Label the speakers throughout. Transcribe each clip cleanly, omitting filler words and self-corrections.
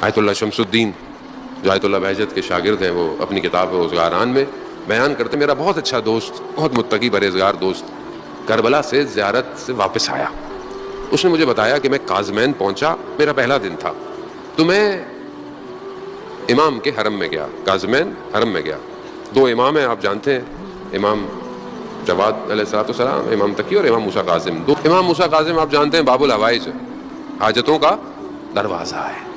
Speaker 1: آیت اللہ شمس الدین جو آیت اللہ بہجت کے شاگرد ہیں، وہ اپنی کتاب روزگاران میں بیان کرتے، میرا بہت اچھا دوست، بہت متقی پرہیزگار دوست کربلا سے زیارت سے واپس آیا. اس نے مجھے بتایا کہ میں کاظمین پہنچا، میرا پہلا دن تھا، تو میں امام کے حرم میں گیا، کاظمین حرم میں گیا. دو امام ہیں، آپ جانتے ہیں، امام جواد علیہ السلام، امام تقی اور امام موسیٰ کاظم. دو امام موسیٰ کاظم آپ جانتے ہیں باب الحوائج، حاجتوں کا دروازہ ہے.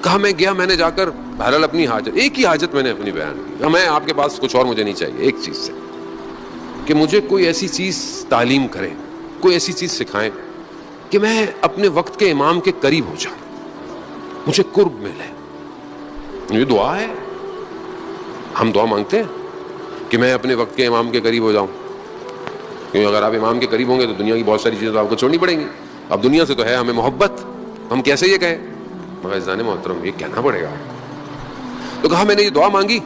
Speaker 1: کہا میں گیا، میں نے جا کر بہرحال اپنی حاجت، ایک ہی حاجت میں نے اپنی بیان کی. میں آپ کے پاس کچھ اور مجھے نہیں چاہیے، ایک چیز سے کہ مجھے کوئی ایسی چیز تعلیم کریں، کوئی ایسی چیز سکھائیں کہ میں اپنے وقت کے امام کے قریب ہو جاؤں، مجھے قرب ملے. یہ دعا ہے، ہم دعا مانگتے ہیں کہ میں اپنے وقت کے امام کے قریب ہو جاؤں، کیونکہ اگر آپ امام کے قریب ہوں گے تو دنیا کی بہت ساری چیزیں تو آپ کو چھوڑنی پڑیں گی. اب دنیا سے تو ہے ہمیں محبت، ہم کیسے یہ کہیں، مگر عزیزان محترم یہ کہنا پڑے گا. تو کہا میں نے یہ دعا مانگی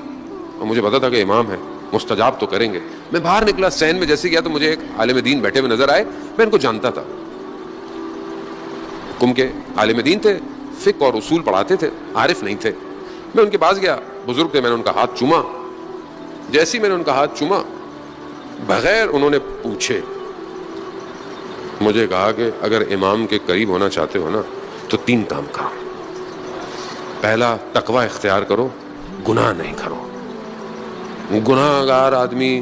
Speaker 1: اور مجھے پتا تھا کہ امام ہے، مستجاب تو کریں گے. میں باہر نکلا، سین میں جیسے گیا تو مجھے ایک عالم دین بیٹھے ہوئے نظر آئے. میں ان کو جانتا تھا، حکم کے عالم دین تھے، فقہ اور اصول پڑھاتے تھے، عارف نہیں تھے. میں ان کے پاس گیا، بزرگ تھے، میں نے ان کا ہاتھ چوما. جیسے میں نے ان کا ہاتھ چوما، بغیر انہوں نے پوچھے مجھے کہا کہ اگر امام کے قریب ہونا چاہتے ہو نا تو 3 کام کرو. پہلا، تقوی اختیار کرو، گناہ نہیں کرو. گناہ گار آدمی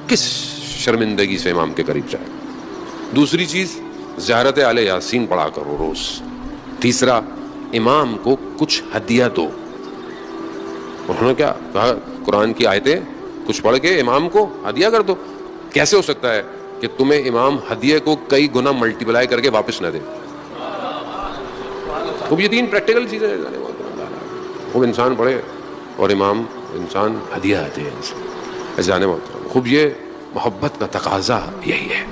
Speaker 1: کس شرمندگی سے امام کے قریب جائے. دوسری چیز، زیارت آل یاسین پڑھا کرو روز. تیسرا، امام کو کچھ ہدیہ دو. انہوں نے کیا کہا، قرآن کی آیتیں کچھ پڑھ کے امام کو ہدیہ کر دو. کیسے ہو سکتا ہے کہ تمہیں امام ہدیہ کو کئی گنا ملٹیپلائی کر کے واپس نہ دے. خوب یہ 3 پریکٹیکل چیزیں خوب انسان پڑھے اور امام انسان ہدیہ دے. جانے محترم خوب یہ محبت کا تقاضا یہی ہے.